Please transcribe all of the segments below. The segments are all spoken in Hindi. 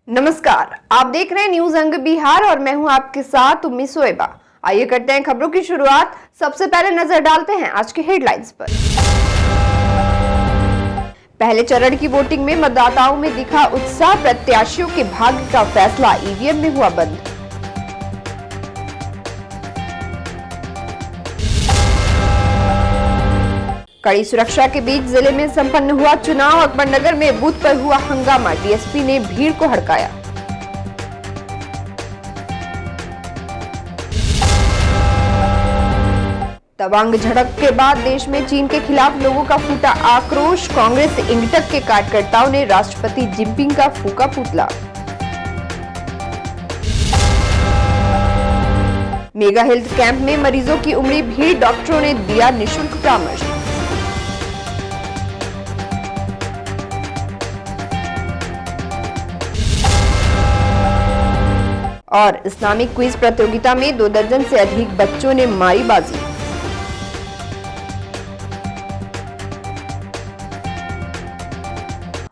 नमस्कार, आप देख रहे हैं न्यूज अंग बिहार और मैं हूं आपके साथ उम्मी सोएबा। आइए करते हैं खबरों की शुरुआत। सबसे पहले नजर डालते हैं आज के हेडलाइंस पर। पहले चरण की वोटिंग में मतदाताओं में दिखा उत्साह, प्रत्याशियों के भाग्य का फैसला ईवीएम में हुआ बंद। कड़ी सुरक्षा के बीच जिले में संपन्न हुआ चुनाव। अकबरनगर में बूथ पर हुआ हंगामा, डीएसपी ने भीड़ को हड़काया। तवांग झड़प के बाद देश में चीन के खिलाफ लोगों का फूटा आक्रोश। कांग्रेस इंगटक के कार्यकर्ताओं ने राष्ट्रपति जिनपिंग का फूका पुतला। मेगा हेल्थ कैंप में मरीजों की उमड़ी भीड़, डॉक्टरों ने दिया निःशुल्क परामर्श। और इस्लामिक क्विज प्रतियोगिता में 2 दर्जन से अधिक बच्चों ने मारी बाजी।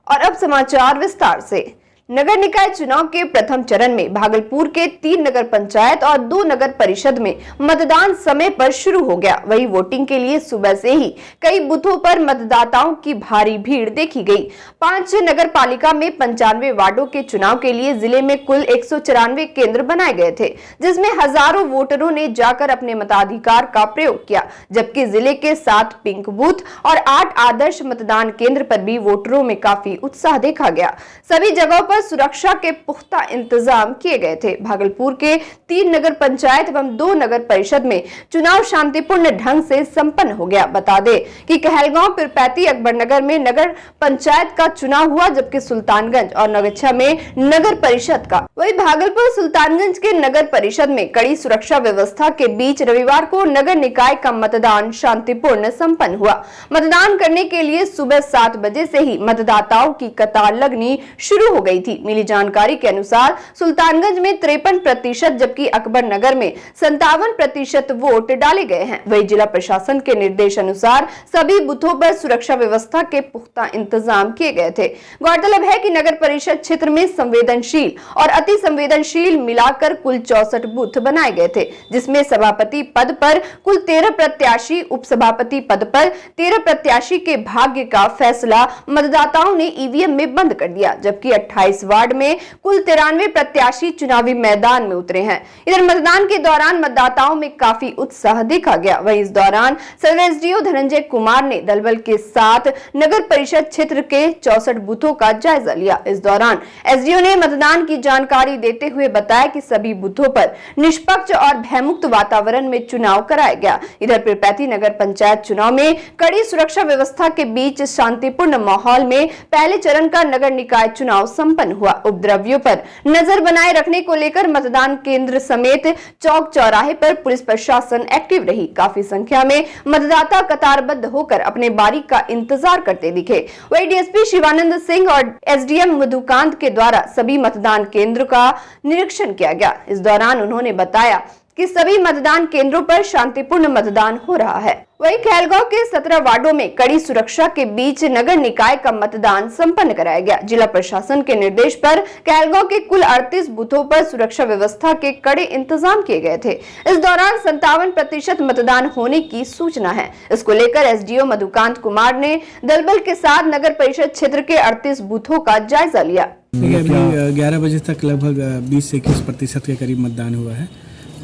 और अब समाचार विस्तार से। नगर निकाय चुनाव के प्रथम चरण में भागलपुर के 3 नगर पंचायत और 2 नगर परिषद में मतदान समय पर शुरू हो गया। वहीं वोटिंग के लिए सुबह से ही कई बूथों पर मतदाताओं की भारी भीड़ देखी गई। 5 नगर पालिका में 95 वार्डों के चुनाव के लिए जिले में कुल 194 केंद्र बनाए गए थे, जिसमें हजारों वोटरों ने जाकर अपने मताधिकार का प्रयोग किया। जबकि जिले के 7 पिंक बूथ और 8 आदर्श मतदान केंद्र पर भी वोटरों में काफी उत्साह देखा गया। सभी जगहों पर सुरक्षा के पुख्ता इंतजाम किए गए थे। भागलपुर के 3 नगर पंचायत एवं 2 नगर परिषद में चुनाव शांतिपूर्ण ढंग से संपन्न हो गया। बता दें कि कहलगांव, पीरपैंती, अकबरनगर में नगर पंचायत का चुनाव हुआ, जबकि सुल्तानगंज और नगच्छा में नगर परिषद का। वहीं भागलपुर सुल्तानगंज के नगर परिषद में कड़ी सुरक्षा व्यवस्था के बीच रविवार को नगर निकाय का मतदान शांतिपूर्ण संपन्न हुआ। मतदान करने के लिए सुबह 7 बजे से ही मतदाताओं की कतार लगनी शुरू हो गई थी। मिली जानकारी के अनुसार सुल्तानगंज में 53%, जबकि अकबरनगर में 57% वोट डाले गए हैं। वहीं जिला प्रशासन के निर्देश अनुसार सभी बूथों पर सुरक्षा व्यवस्था के पुख्ता इंतजाम किए गए थे। गौरतलब है कि नगर परिषद क्षेत्र में संवेदनशील और अति संवेदनशील मिलाकर कुल 64 बूथ बनाए गए थे, जिसमें सभापति पद पर कुल 13 प्रत्याशी, उपसभापति पद पर 13 प्रत्याशी के भाग्य का फैसला मतदाताओं ने ईवीएम में बंद कर दिया। जबकि 28 वार्ड में कुल 93 प्रत्याशी चुनावी मैदान में उतरे हैं। इधर मतदान के दौरान मतदाताओं में काफी उत्साह देखा गया। वहीं इस दौरान सदर एसडीओ धनंजय कुमार ने दलबल के साथ नगर परिषद क्षेत्र के 64 बूथों का जायजा लिया। इस दौरान एसडीओ ने मतदान की जानकारी देते हुए बताया कि सभी बूथों पर निष्पक्ष और भयमुक्त वातावरण में चुनाव कराया गया। इधर पीरपैंती नगर पंचायत चुनाव में कड़ी सुरक्षा व्यवस्था के बीच शांतिपूर्ण माहौल में पहले चरण का नगर निकाय चुनाव संपन्न हुआ। उपद्रवियों पर नजर बनाए रखने को लेकर मतदान केंद्र समेत चौक चौराहे पर पुलिस प्रशासन एक्टिव रही। काफी संख्या में मतदाता कतारबद्ध होकर अपने बारी का इंतजार करते दिखे। वहीं डीएसपी शिवानंद सिंह और एसडीएम मधुकांत के द्वारा सभी मतदान केंद्रों का निरीक्षण किया गया। इस दौरान उन्होंने बताया कि सभी मतदान केंद्रों पर शांतिपूर्ण मतदान हो रहा है। वहीं कहलगांव के 17 वार्डों में कड़ी सुरक्षा के बीच नगर निकाय का मतदान संपन्न कराया गया। जिला प्रशासन के निर्देश पर कहलगांव के कुल 38 बूथों पर सुरक्षा व्यवस्था के कड़े इंतजाम किए गए थे। इस दौरान 57% मतदान होने की सूचना है। इसको लेकर एसडीओ मधुकांत कुमार ने दलबल के साथ नगर परिषद क्षेत्र के 38 बूथों का जायजा लिया। अभी 11 बजे तक लगभग 20 से 21% के करीब मतदान हुआ है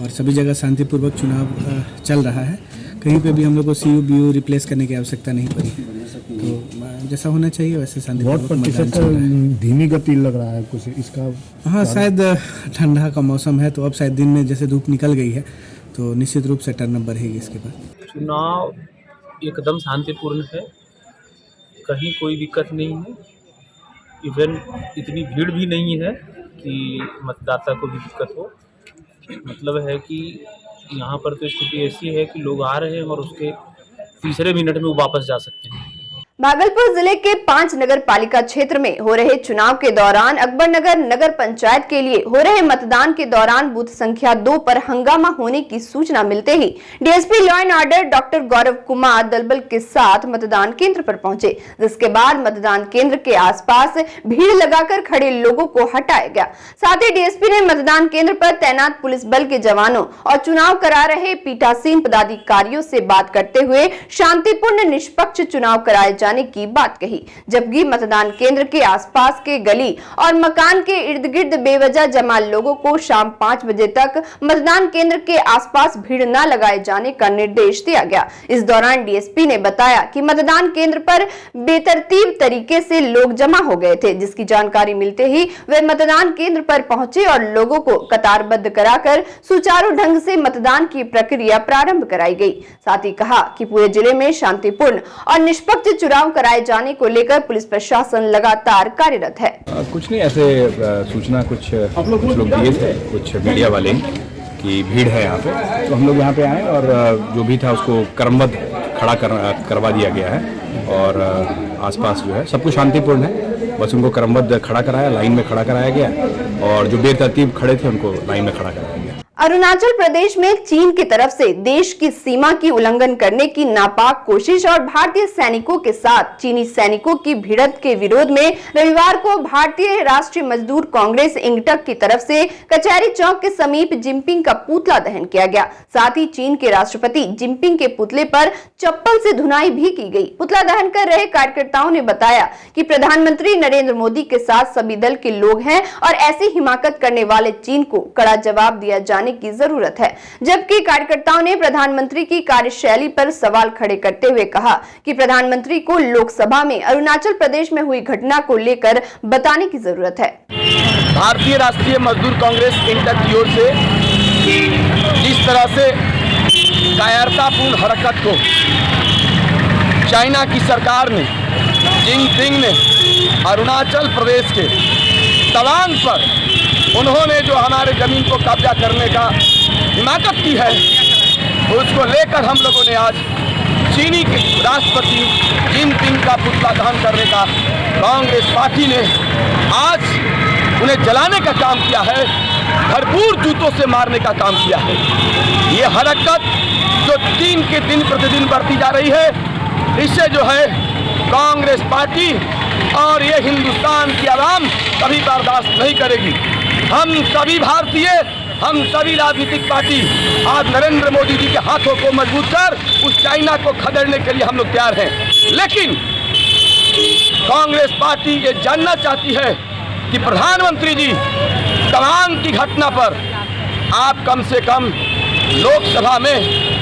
और सभी जगह शांतिपूर्वक चुनाव चल रहा है। कहीं पे भी हम लोग को सीयू बीयू रिप्लेस करने की आवश्यकता नहीं पड़ी। तो जैसा होना चाहिए वैसे शांतिपूर्वक मतदान चल रहा है। धीमी गति लग रहा है कुछ इसका। हाँ, शायद ठंडा का मौसम है तो अब शायद दिन में जैसे धूप निकल गई है तो निश्चित रूप से टर्न बढ़ेगी इसके बाद। चुनाव एकदम शांतिपूर्ण है, कहीं कोई दिक्कत नहीं है। इवन इतनी भीड़ भी नहीं है कि मतदाता को भी दिक्कत हो। मतलब है कि यहाँ पर तो स्थिति ऐसी है कि लोग आ रहे हैं और उसके तीसरे मिनट में वो वापस जा सकते हैं। भागलपुर जिले के 5 नगर पालिका क्षेत्र में हो रहे चुनाव के दौरान अकबरनगर नगर पंचायत के लिए हो रहे मतदान के दौरान बूथ संख्या 2 पर हंगामा होने की सूचना मिलते ही DSP law and order doctor Gaurav Kumar दलबल के साथ मतदान केंद्र पर पहुंचे, जिसके बाद मतदान केंद्र के आसपास भीड़ लगाकर खड़े लोगों को हटाया गया। साथ ही डीएसपी ने मतदान केंद्र पर तैनात पुलिस बल के जवानों और चुनाव करा रहे पीठासीन पदाधिकारियों से बात करते हुए शांतिपूर्ण निष्पक्ष चुनाव कराए जाने की बात कही, जबकि मतदान केंद्र के आसपास के गली और मकान के इर्द गिर्द बेवजह जमा लोगों को शाम 5 बजे तक मतदान केंद्र के आसपास भीड़ न लगाए जाने का निर्देश दिया गया। इस दौरान डीएसपी ने बताया कि मतदान केंद्र पर बेतरतीब तरीके से लोग जमा हो गए थे, जिसकी जानकारी मिलते ही वे मतदान केंद्र पर पहुंचे और लोगों को कतारबद्ध कराकर सुचारू ढंग से मतदान की प्रक्रिया प्रारंभ कराई गई। साथ ही कहा कि पूरे जिले में शांतिपूर्ण और निष्पक्ष चुनाव कराए जाने को लेकर पुलिस प्रशासन लगातार कार्यरत है। कुछ नहीं, ऐसे सूचना कुछ लोग दिए थे, कुछ मीडिया वाले कि भीड़ है यहाँ पे, तो हम लोग यहाँ पे आए और जो भी था उसको क्रमबद्ध खड़ा करवा दिया गया है और आसपास जो है सब कुछ शांतिपूर्ण है, बस उनको क्रमबद्ध खड़ा कराया, लाइन में खड़ा कराया गया और जो बेतरतीब खड़े थे उनको लाइन में खड़ा कराया गया। अरुणाचल प्रदेश में चीन की तरफ से देश की सीमा की उल्लंघन करने की नापाक कोशिश और भारतीय सैनिकों के साथ चीनी सैनिकों की भिड़ंत के विरोध में रविवार को भारतीय राष्ट्रीय मजदूर कांग्रेस इंगटक की तरफ से कचहरी चौक के समीप जिनपिंग का पुतला दहन किया गया। साथ ही चीन के राष्ट्रपति जिनपिंग के पुतले पर चप्पल से धुनाई भी की गई। पुतला दहन कर रहे कार्यकर्ताओं ने बताया कि प्रधानमंत्री नरेंद्र मोदी के साथ सभी दल के लोग हैं और ऐसी हिमाकत करने वाले चीन को कड़ा जवाब दिया जाने की जरूरत है। जबकि कार्यकर्ताओं ने प्रधानमंत्री की कार्यशैली पर सवाल खड़े करते हुए कहा कि प्रधानमंत्री को लोकसभा में अरुणाचल प्रदेश में हुई घटना को लेकर बताने की जरूरत है। भारतीय राष्ट्रीय मजदूर कांग्रेस इंटक की ओर से जिस तरह से कायरतापूर्ण हरकत को चाइना की सरकार ने, जिनपिंग ने अरुणाचल प्रदेश के तवांग पर उन्होंने जो हमारे जमीन को कब्जा करने का हिमाकत की है, उसको लेकर हम लोगों ने आज चीनी के राष्ट्रपति जिनपिंग का पुतला दहन करने का कांग्रेस पार्टी ने आज उन्हें जलाने का काम किया है, भरपूर जूतों से मारने का काम किया है। ये हरकत जो चीन के दिन प्रतिदिन बढ़ती जा रही है, इससे जो है कांग्रेस पार्टी और ये हिंदुस्तान की आवाम कभी बर्दाश्त नहीं करेगी। हम सभी भारतीय, हम सभी राजनीतिक पार्टी आज नरेंद्र मोदी जी के हाथों को मजबूत कर उस चाइना को खदेड़ने के लिए हम लोग तैयार हैं। लेकिन कांग्रेस पार्टी ये जानना चाहती है कि प्रधानमंत्री जी तवांग की घटना पर आप कम से कम लोकसभा में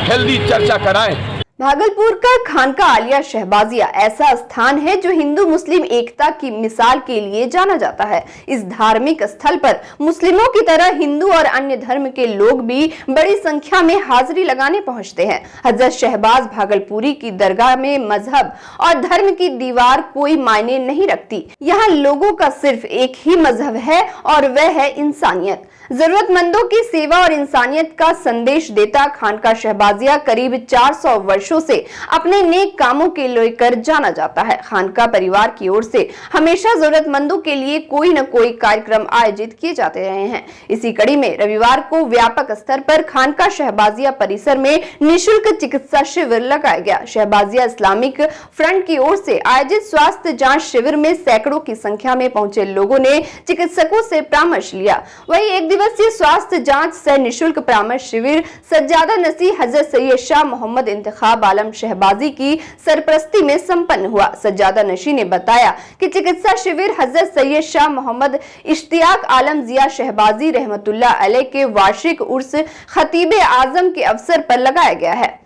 हेल्दी चर्चा कराएं। भागलपुर का खानका आलिया शहबाजिया ऐसा स्थान है जो हिंदू मुस्लिम एकता की मिसाल के लिए जाना जाता है। इस धार्मिक स्थल पर मुस्लिमों की तरह हिंदू और अन्य धर्म के लोग भी बड़ी संख्या में हाजिरी लगाने पहुंचते हैं। हजरत शहबाज भागलपुरी की दरगाह में मजहब और धर्म की दीवार कोई मायने नहीं रखती। यहाँ लोगों का सिर्फ एक ही मजहब है और वह है इंसानियत। जरूरतमंदों की सेवा और इंसानियत का संदेश देता खानका शहबाजिया करीब 400 वर्षों से अपने नेक कामों के लेकर जाना जाता है। खानका परिवार की ओर से हमेशा जरूरतमंदों के लिए कोई न कोई कार्यक्रम आयोजित किए जाते रहे हैं। इसी कड़ी में रविवार को व्यापक स्तर पर खानका शहबाजिया परिसर में निःशुल्क चिकित्सा शिविर लगाया गया। शहबाजिया इस्लामिक फ्रंट की ओर से आयोजित स्वास्थ्य जाँच शिविर में सैकड़ों की संख्या में पहुंचे लोगों ने चिकित्सकों से परामर्श लिया। वही एक दिवसीय स्वास्थ्य जांच सह निःशुल्क परामर्श शिविर सज्जादा नसीह हजरत सैयद शाह मोहम्मद इंतखाब आलम शहबाजी की सरपरस्ती में संपन्न हुआ। सज्जादा नशी ने बताया कि चिकित्सा शिविर हजरत सैयद शाह मोहम्मद इश्तियाक आलम जिया शहबाजी रहमतुल्लाह अलैह के वार्षिक उर्स खतीबे आजम के अवसर पर लगाया गया है,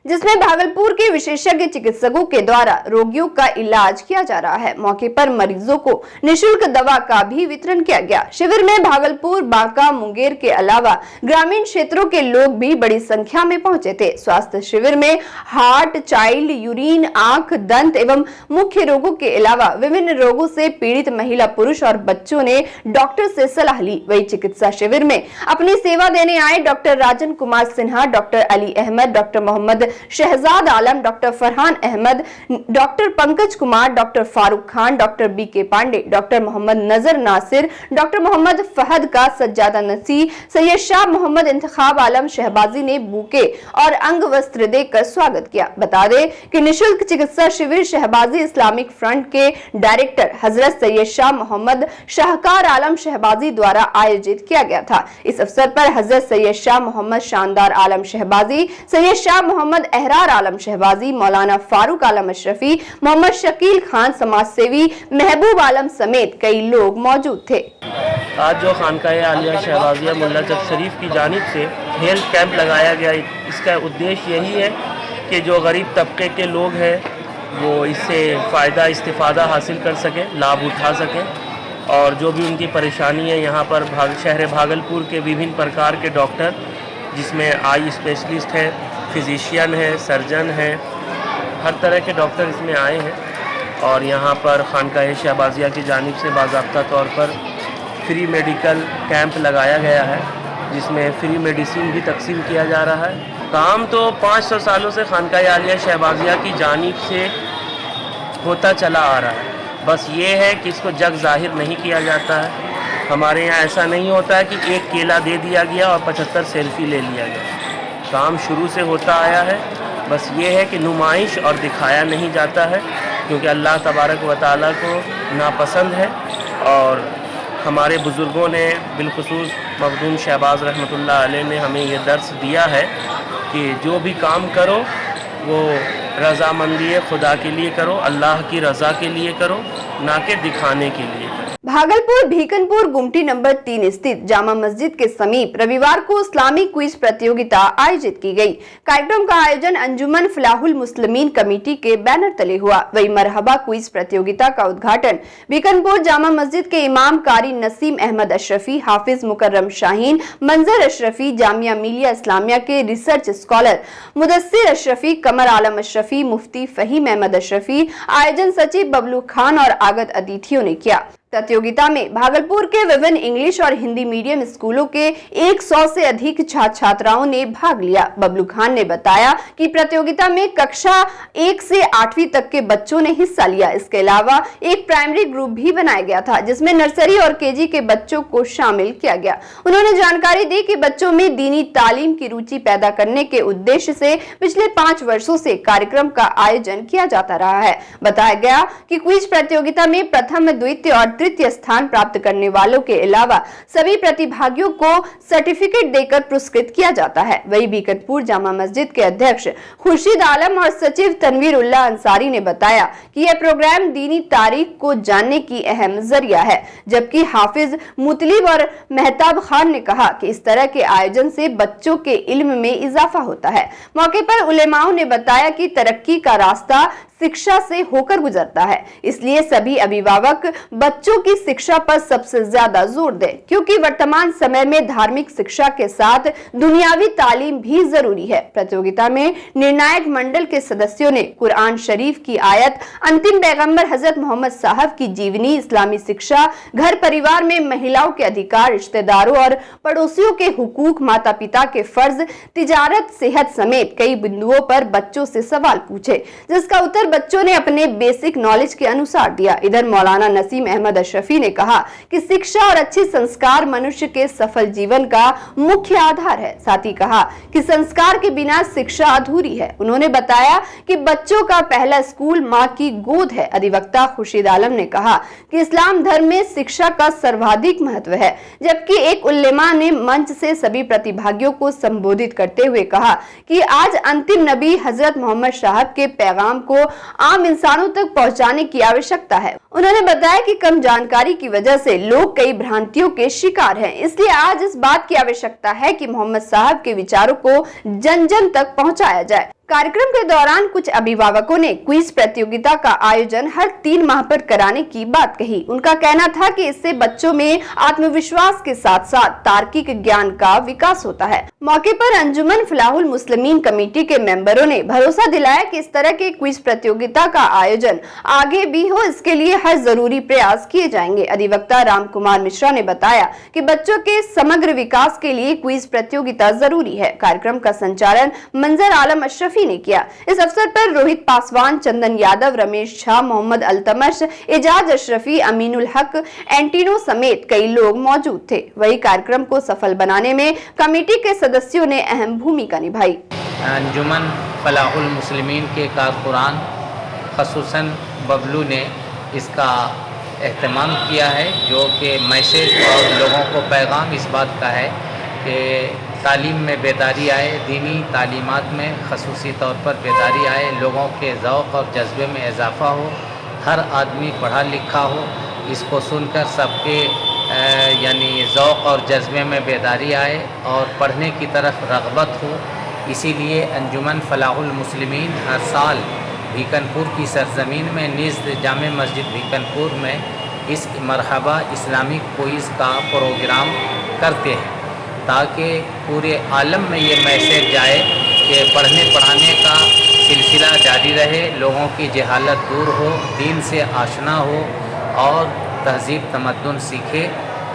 जिसमें भागलपुर के विशेषज्ञ चिकित्सकों के द्वारा रोगियों का इलाज किया जा रहा है। मौके पर मरीजों को निःशुल्क दवा का भी वितरण किया गया। शिविर में भागलपुर, बांका, मुंगेर के अलावा ग्रामीण क्षेत्रों के लोग भी बड़ी संख्या में पहुंचे थे। स्वास्थ्य शिविर में हार्ट, चाइल्ड, यूरिन, आंख, दंत एवं मुख्य रोगों के अलावा विभिन्न रोगों से पीड़ित महिला, पुरुष और बच्चों ने डॉक्टर से सलाह ली। वही चिकित्सा शिविर में अपनी सेवा देने आए doctor Rajan Kumar Sinha, doctor Ali Ahmad, doctor Mohammad Shahzad Alam, doctor Farhan Ahmad, doctor Pankaj Kumar, doctor Farooq Khan, doctor BK Pandey, doctor Mohammad Nazar Nasir, doctor Mohammad Fahad का सज्जादा नसी, सैयद शाह मोहम्मद इंतखाब आलम शहबाजी ने बुके और अंग वस्त्र देकर स्वागत किया। बता दें कि निःशुल्क चिकित्सा शिविर शहबाजी इस्लामिक फ्रंट के डायरेक्टर हजरत सैयद शाह मोहम्मद शाहकार आलम शहबाजी द्वारा आयोजित किया गया था। इस अवसर पर हजरत सैयद शाह मोहम्मद शानदार आलम शहबाजी, सैयद शाह मोहम्मद अहरार आलम शहबाजी, मौलाना फारूक आलम अशरफी, मोहम्मद शकील खान समाज सेवी, महबूब आलम समेत कई लोग मौजूद थे। आज जो खानकाह आलिया शहबाजिया मुल्ला चक शरीफ की जानिब से हेल्थ कैंप लगाया गया, इसका उद्देश्य यही है कि जो गरीब तबके के लोग हैं वो इससे फ़ायदा इस्तिफ़ादा हासिल कर सकें, लाभ उठा सकें और जो भी उनकी परेशानी है यहाँ पर शहर भागलपुर के विभिन्न प्रकार के डॉक्टर, जिसमें आई स्पेशलिस्ट है, फिजिशियन है, सर्जन है, हर तरह के डॉक्टर इसमें आए हैं और यहाँ पर खानकाह शहबाजिया की जानिब से बाज़ाब्ता तौर पर फ्री मेडिकल कैंप लगाया गया है, जिसमें फ्री मेडिसिन भी तकसीम किया जा रहा है। काम तो 500 सालों से खानकाह आलिया शहबाजिया की जानिब से होता चला आ रहा है, बस ये है कि इसको जग जाहिर नहीं किया जाता है। हमारे यहाँ ऐसा नहीं होता है कि एक केला दे दिया गया और 75 सेल्फी ले लिया गया। काम शुरू से होता आया है, बस ये है कि नुमाइश और दिखाया नहीं जाता है, क्योंकि अल्लाह तबारक व तआला को नापसंद है। और हमारे बुज़ुर्गों ने बिलखुसूस मखदूम शहबाज रहमतुल्लाह अलैह ने हमें ये दर्स दिया है कि जो भी काम करो वो रज़ामंदी खुदा के लिए करो, अल्लाह की रज़ा के लिए करो, ना कि दिखाने के लिए करो। भागलपुर भीकनपुर गुमटी नंबर 3 स्थित जामा मस्जिद के समीप रविवार को इस्लामी क्विज प्रतियोगिता आयोजित की गई। कार्यक्रम का आयोजन अंजुमन फलाहुल मुस्लिमीन कमेटी के बैनर तले हुआ। वही मरहबा क्विज प्रतियोगिता का उद्घाटन भीकनपुर जामा मस्जिद के इमाम कारी नसीम अहमद अशरफी, हाफिज मुकर्रम शाहीन, मंजर अशरफी, जामिया मिलिया इस्लामिया के रिसर्च स्कॉलर मुदस्सिर अशरफी, कमर आलम अशरफी, मुफ्ती फहीम अहमद अशरफी, आयोजन सचिव बबलू खान और आगत अतिथियों ने किया। प्रतियोगिता में भागलपुर के विभिन्न इंग्लिश और हिंदी मीडियम स्कूलों के 100 से अधिक छात्र छात्राओं ने भाग लिया। बबलू खान ने बताया कि प्रतियोगिता में कक्षा 1 से 8वीं तक के बच्चों ने हिस्सा लिया। इसके अलावा एक प्राइमरी ग्रुप भी बनाया गया था, जिसमें नर्सरी और केजी के बच्चों को शामिल किया गया। उन्होंने जानकारी दी कि बच्चों में दीनी तालीम की रुचि पैदा करने के उद्देश्य से पिछले 5 वर्षों से कार्यक्रम का आयोजन किया जाता रहा है। बताया गया कि क्विज प्रतियोगिता में प्रथम, द्वितीय और तृतीय स्थान प्राप्त करने वालों के अलावा सभी प्रतिभागियों को सर्टिफिकेट देकर पुरस्कृत किया जाता है। वही बीकतपुर जामा मस्जिद के अध्यक्ष खुर्शीद आलम और सचिव तनवीर उल्लाह अंसारी ने बताया कि यह प्रोग्राम दीनी तारीख को जानने की अहम जरिया है, जबकि हाफिज मुतलिब और मेहताब खान ने कहा कि इस तरह के आयोजन से बच्चों के इल्म में इजाफा होता है। मौके पर उलेमाओं ने बताया कि तरक्की का रास्ता शिक्षा से होकर गुजरता है, इसलिए सभी अभिभावक बच्चों की शिक्षा पर सबसे ज्यादा जोर दें, क्योंकि वर्तमान समय में धार्मिक शिक्षा के साथ दुनियावी तालीम भी जरूरी है। प्रतियोगिता में निर्णायक मंडल के सदस्यों ने कुरान शरीफ की आयत, अंतिम पैगंबर हजरत मोहम्मद साहब की जीवनी, इस्लामी शिक्षा, घर परिवार में महिलाओं के अधिकार, रिश्तेदारों और पड़ोसियों के हुकूक, माता पिता के फर्ज, तिजारत, सेहत समेत कई बिंदुओं पर बच्चों से सवाल पूछे, जिसका उत्तर बच्चों ने अपने बेसिक नॉलेज के अनुसार दिया। इधर मौलाना नसीम अहमद अशरफी ने कहा कि शिक्षा और अच्छे संस्कार मनुष्य के सफल जीवन का मुख्य आधार है। साथ ही कहा कि संस्कार के बिना शिक्षा अधूरी है। उन्होंने बताया कि बच्चों का पहला स्कूल मां की गोद है। अधिवक्ता खुर्शीद आलम ने कहा कि इस्लाम धर्म में शिक्षा का सर्वाधिक महत्व है, जबकि एक उलेमा ने मंच से सभी प्रतिभागियों को संबोधित करते हुए कहा कि आज अंतिम नबी हजरत मोहम्मद साहब के पैगाम को आम इंसानों तक पहुंचाने की आवश्यकता है। उन्होंने बताया कि कम जानकारी की वजह से लोग कई भ्रांतियों के शिकार हैं, इसलिए आज इस बात की आवश्यकता है कि मोहम्मद साहब के विचारों को जन जन तक पहुंचाया जाए। कार्यक्रम के दौरान कुछ अभिभावकों ने क्विज प्रतियोगिता का आयोजन हर 3 माह पर कराने की बात कही। उनका कहना था कि इससे बच्चों में आत्मविश्वास के साथ साथ तार्किक ज्ञान का विकास होता है। मौके पर अंजुमन फलाहुल मुस्लिमीन कमेटी के मेंबरों ने भरोसा दिलाया कि इस तरह के क्विज प्रतियोगिता का आयोजन आगे भी हो, इसके लिए हर जरूरी प्रयास किए जाएंगे। अधिवक्ता राम कुमार मिश्रा ने बताया कि बच्चों के समग्र विकास के लिए क्विज प्रतियोगिता जरूरी है। कार्यक्रम का संचालन मंजर आलम अशरफ अशरफी ने किया। इस अवसर पर रोहित पासवान, चंदन यादव, रमेश झा, मोहम्मद अल्तमश, एजाज अशरफी, अमीनुल हक, एंटीनो समेत कई लोग मौजूद थे। वही कार्यक्रम को सफल बनाने में कमेटी के सदस्यों ने अहम भूमिका निभाई। अंजुमन फलाहुल मुस्लिमीन के कारकुनान खसूसन बबलू ने इसका एहतमाम किया है, जो कि मैसेज और लोगों को पैगाम इस बात का है कि तालीम में बेदारी आए, दीनी तालीमात में खसूसी तौर पर बेदारी आए, लोगों के ज़ौक़ और जज्बे में इजाफ़ा हो, हर आदमी पढ़ा लिखा हो, इसको सुनकर सबके यानी ज़ौक़ और जज्बे में बेदारी आए और पढ़ने की तरफ रग़बत हो। इसीलिए अंजुमन फलाहुल मुस्लिमीन हर साल भीकनपुर की सरजमीन में निज़्द जामे मस्जिद भीकनपुर में इस मरहबा इस्लामिक क्विज़ का प्रोग्राम करते हैं, ताकि पूरे आलम में ये मैसेज जाए कि पढ़ने पढ़ाने का सिलसिला जारी रहे, लोगों की जहालत दूर हो, दीन से आशना हो और तहज़ीब तमद्दुन सीखे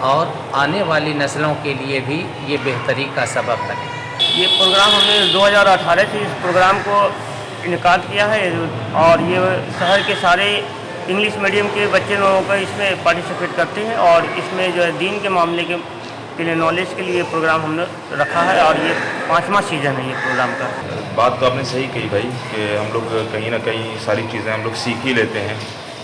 और आने वाली नस्लों के लिए भी ये बेहतरी का सबब बने। ये प्रोग्राम हमने 2018 से इस प्रोग्राम को इनकाद किया है और ये शहर के सारे इंग्लिश मीडियम के बच्चे लोगों का इसमें पार्टिसिपेट करते हैं और इसमें जो है दीन के मामले के लिए नॉलेज के लिए प्रोग्राम हमने रखा है और ये 5वां सीज़न है ये प्रोग्राम का। बात तो आपने सही कही भाई कि हम लोग कहीं ना कहीं सारी चीज़ें हम लोग सीख ही लेते हैं।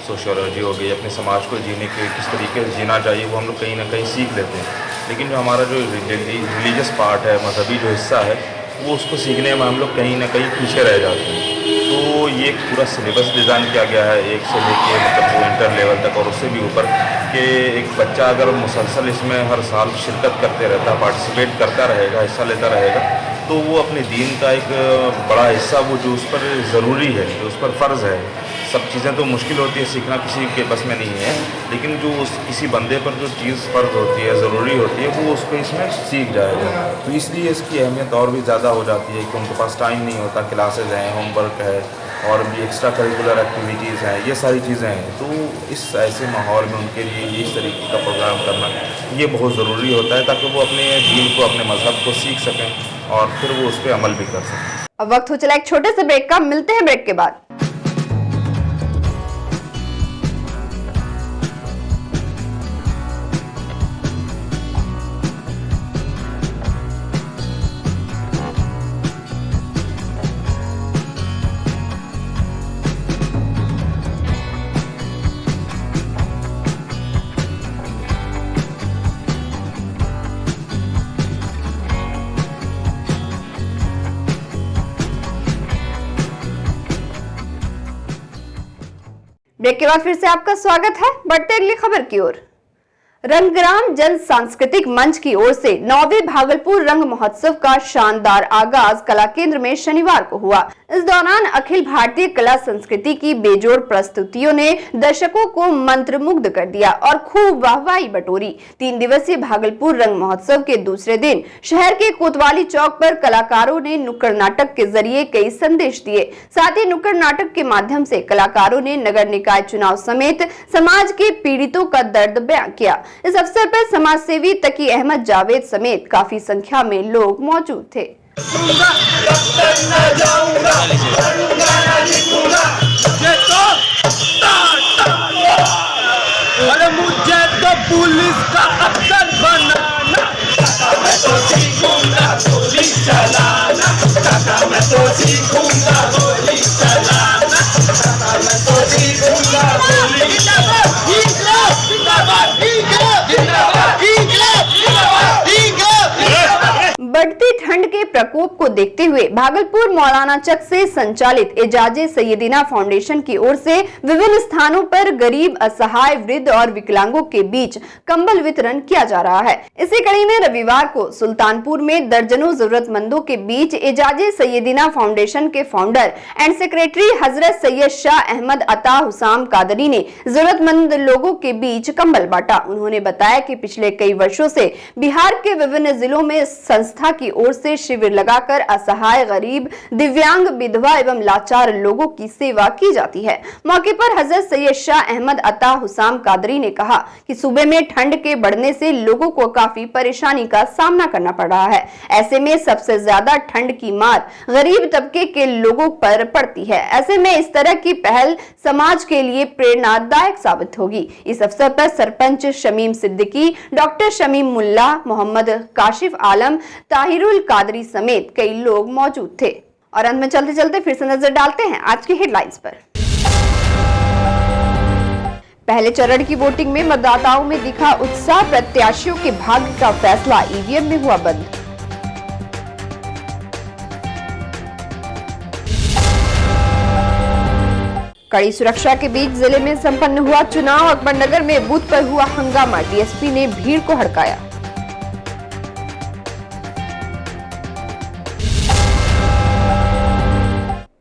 सोशियोलॉजी हो गई, अपने समाज को जीने के किस तरीके से जीना चाहिए वो हम लोग कहीं ना कहीं सीख लेते हैं, लेकिन जो हमारा जो रिलीजियस पार्ट है, मजहबी जो हिस्सा है, वो उसको सीखने में हम लोग कहीं ना कहीं पीछे रह जाते हैं। तो ये पूरा सिलेबस डिज़ाइन किया गया है 1 से लेके मतलब वो इंटर लेवल तक और उससे भी ऊपर कि एक बच्चा अगर मुसलसल इसमें हर साल शिरकत करते रहता, पार्टिसिपेट करता रहेगा, हिस्सा लेता रहेगा, तो वो अपने दीन का एक बड़ा हिस्सा वो जो उस पर ज़रूरी है, जो उस पर फ़र्ज़ है। सब चीज़ें तो मुश्किल होती है, सीखना किसी के बस में नहीं है, लेकिन जो उस किसी बंदे पर जो चीज़ फ़र्ज़ होती है, ज़रूरी होती है, वो उसको इसमें सीख जाएगा। तो इसलिए इसकी अहमियत और भी ज़्यादा हो जाती है कि उनके पास टाइम नहीं होता, क्लासेज हैं, होमवर्क है और भी एक्स्ट्रा करिकुलर एक्टिविटीज़ हैं, ये सारी चीज़ें हैं। तो इस ऐसे माहौल में उनके लिए इस तरीके का प्रोग्राम करना ये बहुत ज़रूरी होता है, ताकि वो अपने दीन को, अपने मज़हब को सीख सकें और फिर वो उस पर अमल भी कर सकें। अब वक्त हो चला एक छोटे से ब्रेक का, मिलते हैं ब्रेक के बाद। ब्रेक के बाद फिर से आपका स्वागत है। बढ़ते अगली खबर की ओर। रंगग्राम जन सांस्कृतिक मंच की ओर से 9वें भागलपुर रंग महोत्सव का शानदार आगाज कला केंद्र में शनिवार को हुआ। इस दौरान अखिल भारतीय कला संस्कृति की बेजोड़ प्रस्तुतियों ने दर्शकों को मंत्रमुग्ध कर दिया और खूब वाहवाही बटोरी। 3 दिवसीय भागलपुर रंग महोत्सव के दूसरे दिन शहर के कोतवाली चौक पर कलाकारों ने नुक्कड़ नाटक के जरिए कई संदेश दिए। साथ ही नुक्कड़ नाटक के माध्यम से कलाकारों ने नगर निकाय चुनाव समेत समाज के पीड़ितों का दर्द बयां किया। इस अवसर पर समाज सेवी तकी अहमद जावेद समेत काफी संख्या में लोग मौजूद थे। अरे मुझे तो पुलिस का अफसर बनाना, मैं तो सीखूंगा गोली चलाना, मैं तो सीखूंगा गोली चलाना, मैं तो सीखूंगा गोली चलाना। बढ़ती ठंड के प्रकोप को देखते हुए भागलपुर मौलाना चक से संचालित एजाजे सैयदीना फाउंडेशन की ओर से विभिन्न स्थानों पर गरीब, असहाय, वृद्ध और विकलांगों के बीच कंबल वितरण किया जा रहा है। इसी कड़ी में रविवार को सुल्तानपुर में दर्जनों जरूरतमंदों के बीच एजाजे सैयदीना फाउंडेशन के फाउंडर एंड सेक्रेटरी हजरत सैयद शाह अहमद अता हुसाम कादरी ने जरूरतमंद लोगों के बीच कंबल बांटा। उन्होंने बताया कि पिछले कई वर्षों से बिहार के विभिन्न जिलों में संस्था की ओर से शिविर शिविर लगाकर असहाय, गरीब, दिव्यांग, विधवा एवं लाचार लोगों की सेवा की जाती है। मौके पर हजरत सैयद शाह अहमद अता हुसाम कादरी ने कहा कि सूबे में ठंड के बढ़ने से लोगों को काफी परेशानी का सामना करना पड़ रहा है। ऐसे में सबसे ज्यादा ठंड की मार गरीब तबके के लोगों पर पड़ती है। ऐसे में इस तरह की पहल समाज के लिए प्रेरणादायक साबित होगी। इस अवसर पर सरपंच शमीम सिद्दीकी, डॉक्टर शमीम मुल्ला, मोहम्मद काशिफ आलम, ताहिरुल कादरी समेत कई लोग मौजूद थे। और अंत में चलते चलते फिर से नजर डालते हैं आज की हेडलाइंस पर। पहले चरण की वोटिंग में मतदाताओं में दिखा उत्साह, प्रत्याशियों के भाग्य का फैसला ईवीएम में हुआ बंद। कड़ी सुरक्षा के बीच जिले में संपन्न हुआ चुनाव। अकबरनगर में बूथ पर हुआ हंगामा, डीएसपी ने भीड़ को हड़काया।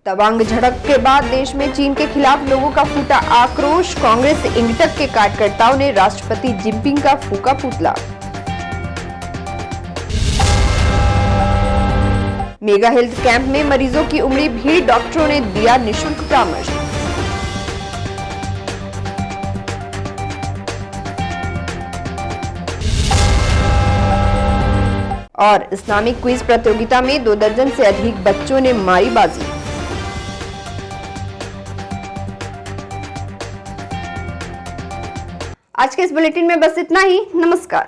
तवांग झड़प के बाद देश में चीन के खिलाफ लोगों का फूटा आक्रोश। कांग्रेस इंगटक के कार्यकर्ताओं ने राष्ट्रपति जिनपिंग का फूका पुतला। मेगा हेल्थ कैंप में मरीजों की उमड़ी भीड़, डॉक्टरों ने दिया निःशुल्क परामर्श। और इस्लामिक क्विज प्रतियोगिता में 2 दर्जन से अधिक बच्चों ने मारी बाजी। आज के इस बुलेटिन में बस इतना ही। नमस्कार।